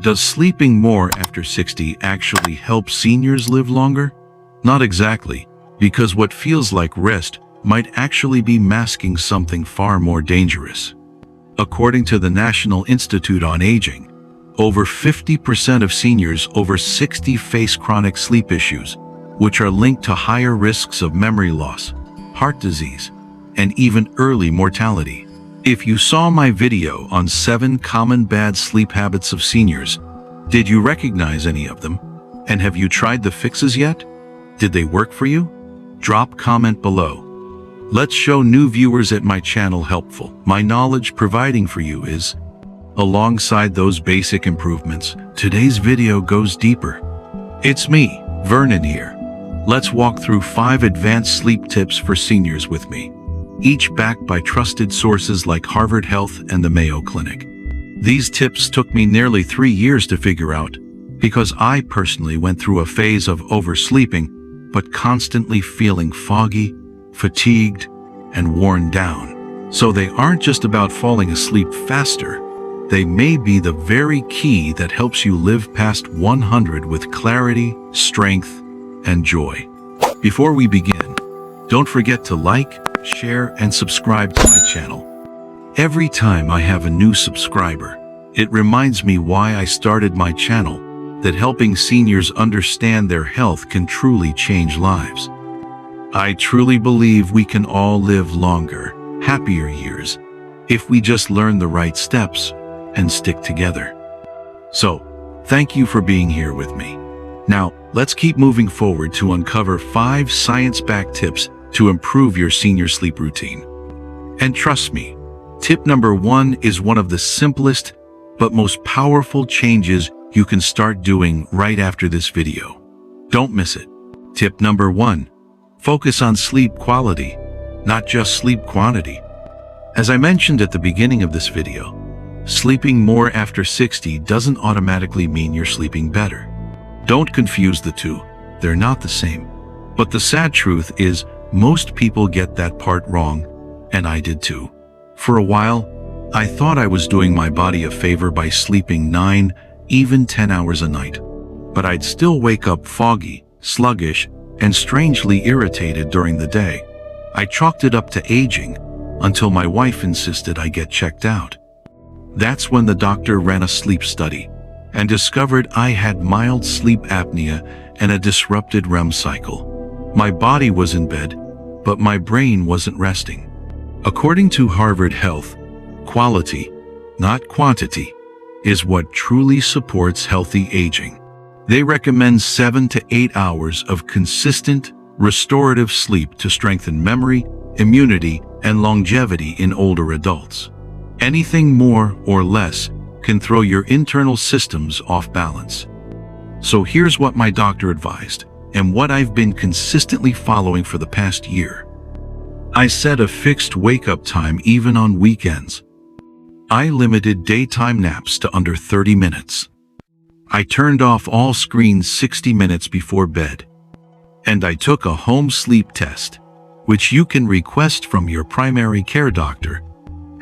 Does sleeping more after 60 actually help seniors live longer? Not exactly, because what feels like rest might actually be masking something far more dangerous. According to the National Institute on Aging, over 50% of seniors over 60 face chronic sleep issues, which are linked to higher risks of memory loss, heart disease, and even early mortality. If you saw my video on 7 common bad sleep habits of seniors, did you recognize any of them? And have you tried the fixes yet? Did they work for you? Drop comment below. Let's show new viewers at my channel helpful. My knowledge providing for you is, alongside those basic improvements, today's video goes deeper. It's me, Vernon here. Let's walk through 5 advanced sleep tips for seniors with me, each backed by trusted sources like Harvard Health and the Mayo Clinic. These tips took me nearly 3 years to figure out, because I personally went through a phase of oversleeping, but constantly feeling foggy, fatigued, and worn down. So they aren't just about falling asleep faster. They may be the very key that helps you live past 100 with clarity, strength, and joy. Before we begin, don't forget to like, share, and subscribe to my channel. Every time I have a new subscriber, it reminds me why I started my channel, that helping seniors understand their health can truly change lives. I truly believe we can all live longer, happier years, if we just learn the right steps and stick together. So, thank you for being here with me. Now, let's keep moving forward to uncover 5 science-backed tips to improve your senior sleep routine. And trust me, tip number 1 is one of the simplest but most powerful changes you can start doing right after this video. Don't miss it. Tip number 1. Focus on sleep quality, not just sleep quantity. As I mentioned at the beginning of this video, sleeping more after 60 doesn't automatically mean you're sleeping better. Don't confuse the two. They're not the same. But the sad truth is, most people get that part wrong, and I did too. For a while, I thought I was doing my body a favor by sleeping 9, even 10 hours a night. But I'd still wake up foggy, sluggish, and strangely irritated during the day. I chalked it up to aging, until my wife insisted I get checked out. That's when the doctor ran a sleep study, and discovered I had mild sleep apnea and a disrupted REM cycle. My body was in bed, but my brain wasn't resting. According to Harvard Health, quality, not quantity, is what truly supports healthy aging. They recommend 7 to 8 hours of consistent, restorative sleep to strengthen memory, immunity, and longevity in older adults. Anything more or less can throw your internal systems off balance. So here's what my doctor advised, and what I've been consistently following for the past year. I set a fixed wake-up time even on weekends. I limited daytime naps to under 30 minutes. I turned off all screens 60 minutes before bed. And I took a home sleep test, which you can request from your primary care doctor.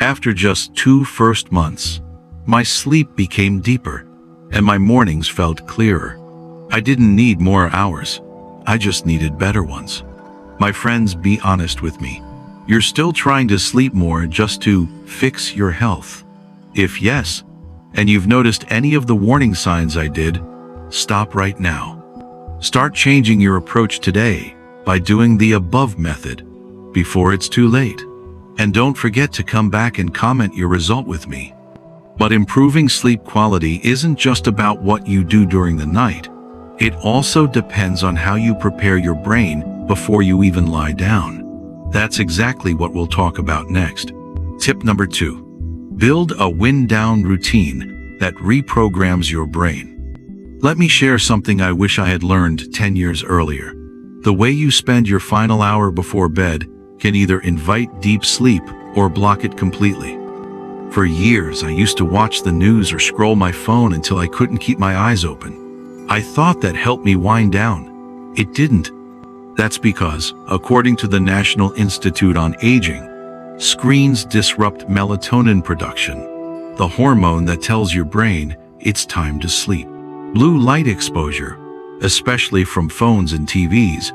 After just 2 first months, my sleep became deeper, and my mornings felt clearer. I didn't need more hours. I just needed better ones. My friends, be honest with me. You're still trying to sleep more just to fix your health? If yes, and you've noticed any of the warning signs I did, stop right now. Start changing your approach today by doing the above method before it's too late. And don't forget to come back and comment your result with me. But improving sleep quality isn't just about what you do during the night. It also depends on how you prepare your brain before you even lie down. That's exactly what we'll talk about next. Tip number 2. Build a wind-down routine that reprograms your brain. Let me share something I wish I had learned 10 years earlier. The way you spend your final hour before bed can either invite deep sleep or block it completely. For years, I used to watch the news or scroll my phone until I couldn't keep my eyes open. I thought that helped me wind down. It didn't. That's because, according to the National Institute on Aging, screens disrupt melatonin production, the hormone that tells your brain it's time to sleep. Blue light exposure, especially from phones and TVs,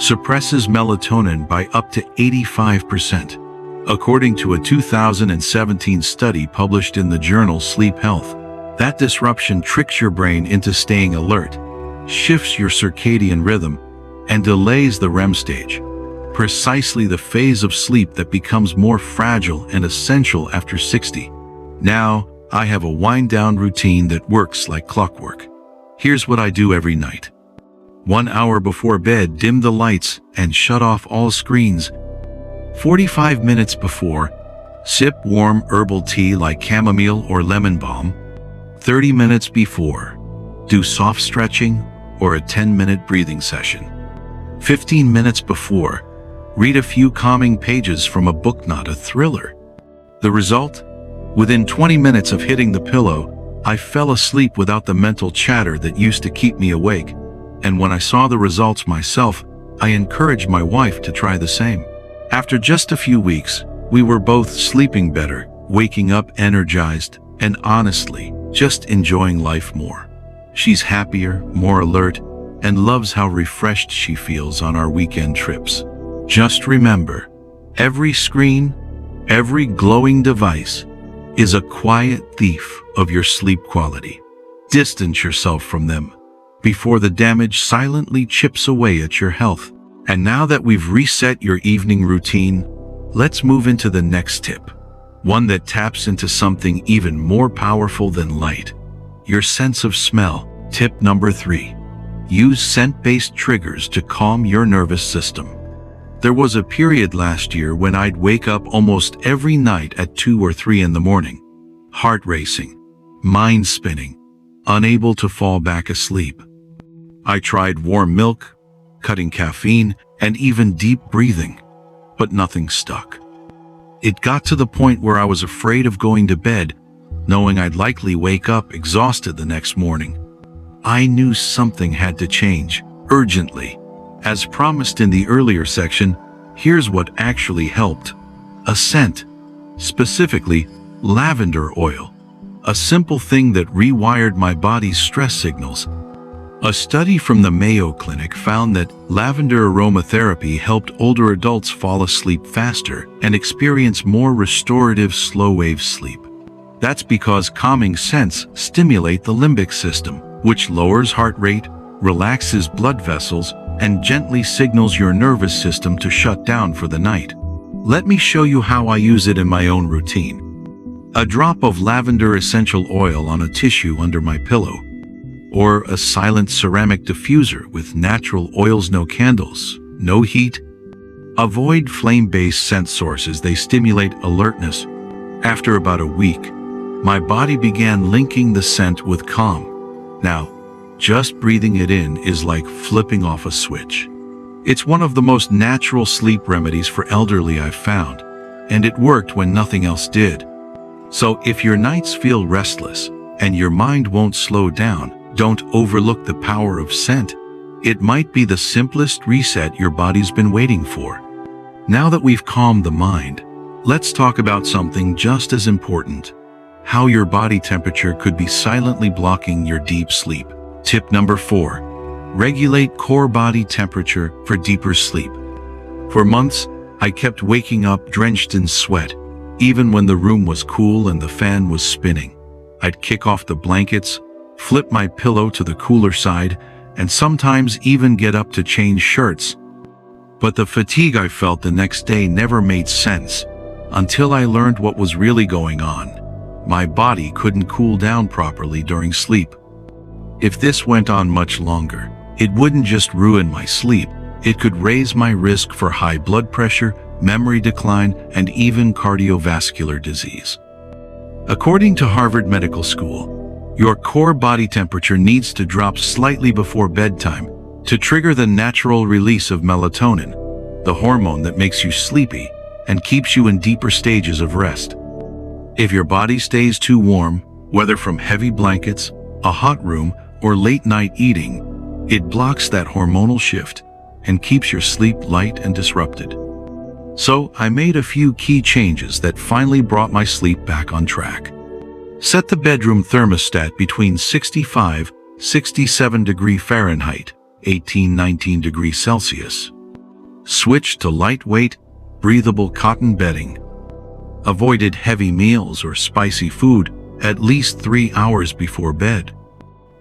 suppresses melatonin by up to 85%. According to a 2017 study published in the journal Sleep Health, that disruption tricks your brain into staying alert, shifts your circadian rhythm, and delays the REM stage, precisely the phase of sleep that becomes more fragile and essential after 60. Now, I have a wind-down routine that works like clockwork. Here's what I do every night. 1 hour before bed, dim the lights and shut off all screens. 45 minutes before, sip warm herbal tea like chamomile or lemon balm. 30 minutes before, do soft stretching or a 10-minute breathing session. 15 minutes before, read a few calming pages from a book, not a thriller. The result? Within 20 minutes of hitting the pillow, I fell asleep without the mental chatter that used to keep me awake. And when I saw the results myself, I encouraged my wife to try the same. After just a few weeks, we were both sleeping better, waking up energized, and honestly, just enjoying life more. She's happier, more alert, and loves how refreshed she feels on our weekend trips. Just remember, every screen, every glowing device is a quiet thief of your sleep quality. Distance yourself from them before the damage silently chips away at your health. And now that we've reset your evening routine, let's move into the next tip. One that taps into something even more powerful than light: your sense of smell. Tip number 3. Use scent-based triggers to calm your nervous system. There was a period last year when I'd wake up almost every night at 2 or 3 in the morning, heart racing, mind spinning, unable to fall back asleep. I tried warm milk, cutting caffeine, and even deep breathing, but nothing stuck. It got to the point where I was afraid of going to bed, knowing I'd likely wake up exhausted the next morning. I knew something had to change, urgently. As promised in the earlier section, here's what actually helped. A scent, specifically lavender oil. A simple thing that rewired my body's stress signals. A study from the Mayo Clinic found that lavender aromatherapy helped older adults fall asleep faster and experience more restorative slow-wave sleep. That's because calming scents stimulate the limbic system, which lowers heart rate, relaxes blood vessels, and gently signals your nervous system to shut down for the night. Let me show you how I use it in my own routine. A drop of lavender essential oil on a tissue under my pillow, or a silent ceramic diffuser with natural oils, no candles, no heat. Avoid flame-based scent sources, they stimulate alertness. After about a week, my body began linking the scent with calm. Now, just breathing it in is like flipping off a switch. It's one of the most natural sleep remedies for elderly I've found, and it worked when nothing else did. So if your nights feel restless and your mind won't slow down, don't overlook the power of scent. It might be the simplest reset your body's been waiting for. Now that we've calmed the mind, let's talk about something just as important: how your body temperature could be silently blocking your deep sleep. Tip number 4. Regulate core body temperature for deeper sleep. For months, I kept waking up drenched in sweat, even when the room was cool and the fan was spinning. I'd kick off the blankets, flip my pillow to the cooler side, and sometimes even get up to change shirts. But the fatigue I felt the next day never made sense until I learned what was really going on. My body couldn't cool down properly during sleep. If this went on much longer, it wouldn't just ruin my sleep, it could raise my risk for high blood pressure, memory decline, and even cardiovascular disease. According to Harvard Medical School, your core body temperature needs to drop slightly before bedtime to trigger the natural release of melatonin, the hormone that makes you sleepy and keeps you in deeper stages of rest. If your body stays too warm, whether from heavy blankets, a hot room, or late-night eating, it blocks that hormonal shift and keeps your sleep light and disrupted. So I made a few key changes that finally brought my sleep back on track. Set the bedroom thermostat between 65-67 degrees Fahrenheit, 18-19 degrees Celsius. Switch to lightweight, breathable cotton bedding. Avoided heavy meals or spicy food at least 3 hours before bed.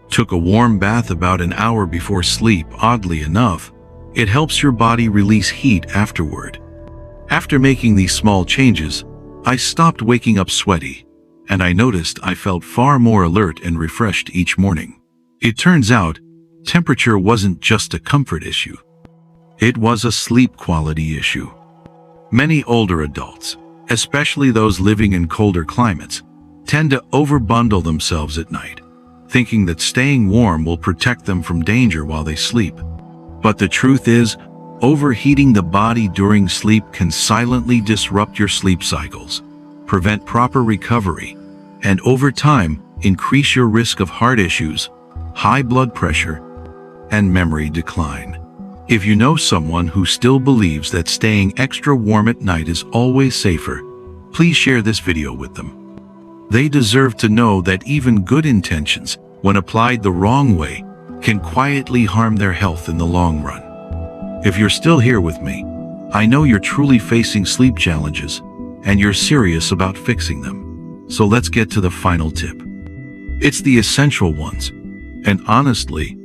Took a warm bath about an hour before sleep. Oddly enough, it helps your body release heat afterward. After making these small changes, I stopped waking up sweaty, and I noticed I felt far more alert and refreshed each morning. It turns out, temperature wasn't just a comfort issue. It was a sleep quality issue. Many older adults, especially those living in colder climates, tend to overbundle themselves at night, thinking that staying warm will protect them from danger while they sleep. But the truth is, overheating the body during sleep can silently disrupt your sleep cycles, prevent proper recovery, and over time, increase your risk of heart issues, high blood pressure, and memory decline. If you know someone who still believes that staying extra warm at night is always safer, please share this video with them. They deserve to know that even good intentions, when applied the wrong way, can quietly harm their health in the long run. If you're still here with me, I know you're truly facing sleep challenges, and you're serious about fixing them. So let's get to the final tip. It's the essential ones, and honestly,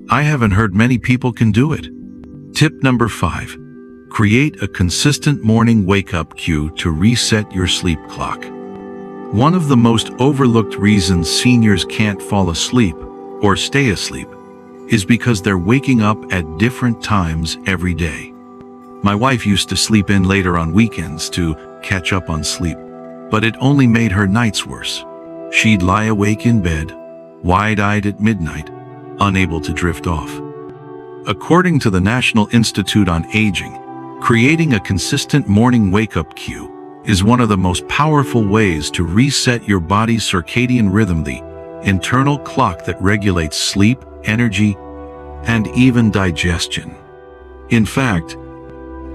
I haven't heard many people can do it. Tip number 5. Create a consistent morning wake-up cue to reset your sleep clock. One of the most overlooked reasons seniors can't fall asleep or stay asleep is because they're waking up at different times every day. My wife used to sleep in later on weekends to catch up on sleep, but it only made her nights worse. She'd lie awake in bed, wide-eyed at midnight, unable to drift off. According to the National Institute on Aging, creating a consistent morning wake-up cue is one of the most powerful ways to reset your body's circadian rhythm, the internal clock that regulates sleep, energy, and even digestion. In fact,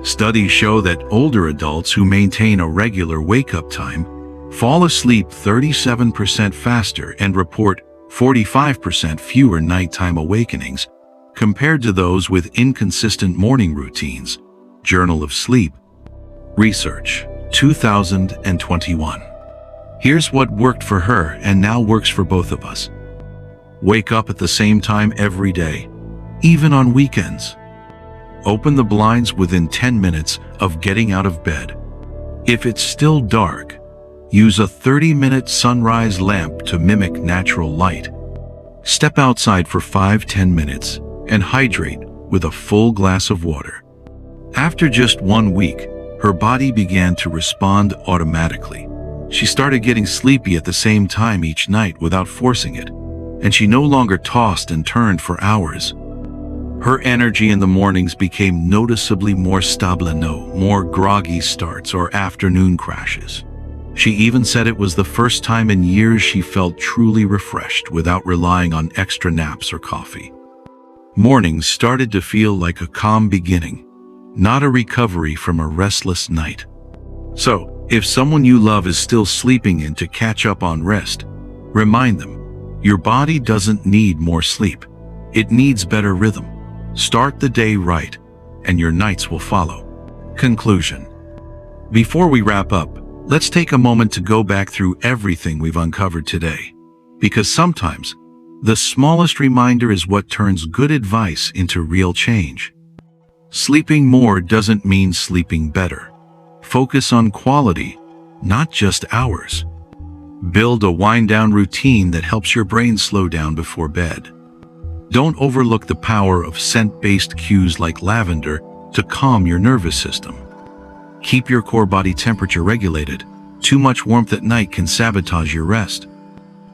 studies show that older adults who maintain a regular wake-up time fall asleep 37% faster and report 45% fewer nighttime awakenings compared to those with inconsistent morning routines. Journal of Sleep Research, 2021. Here's what worked for her and now works for both of us. Wake up at the same time every day, even on weekends. Open the blinds within 10 minutes of getting out of bed. If it's still dark, use a 30-minute sunrise lamp to mimic natural light. Step outside for 5-10 minutes and hydrate with a full glass of water. After just 1 week, her body began to respond automatically. She started getting sleepy at the same time each night without forcing it, and she no longer tossed and turned for hours. Her energy in the mornings became noticeably more stable, no more groggy starts or afternoon crashes. She even said it was the first time in years she felt truly refreshed without relying on extra naps or coffee. Mornings started to feel like a calm beginning, not a recovery from a restless night. So, if someone you love is still sleeping in to catch up on rest, remind them, your body doesn't need more sleep. It needs better rhythm. Start the day right, and your nights will follow. Conclusion. Before we wrap up, let's take a moment to go back through everything we've uncovered today, because sometimes the smallest reminder is what turns good advice into real change. Sleeping more doesn't mean sleeping better. Focus on quality, not just hours. Build a wind-down routine that helps your brain slow down before bed. Don't overlook the power of scent-based cues like lavender to calm your nervous system. Keep your core body temperature regulated. Too much warmth at night can sabotage your rest.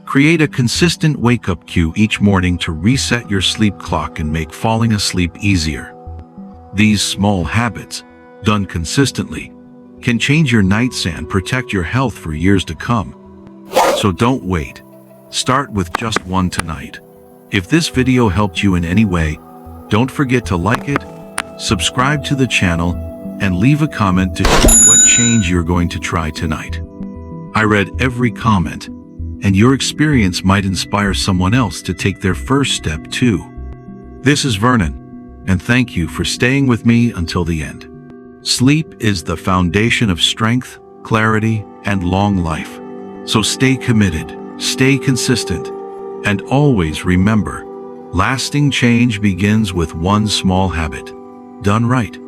Create a consistent wake-up cue each morning to reset your sleep clock and make falling asleep easier. These small habits, done consistently, can change your nights and protect your health for years to come. So don't wait. Start with just one tonight. If this video helped you in any way, don't forget to like it, subscribe to the channel, and leave a comment to share what change you're going to try tonight. I read every comment, and your experience might inspire someone else to take their first step too. This is Vernon, and thank you for staying with me until the end. Sleep is the foundation of strength, clarity, and long life. So stay committed, stay consistent, and always remember, lasting change begins with one small habit, done right.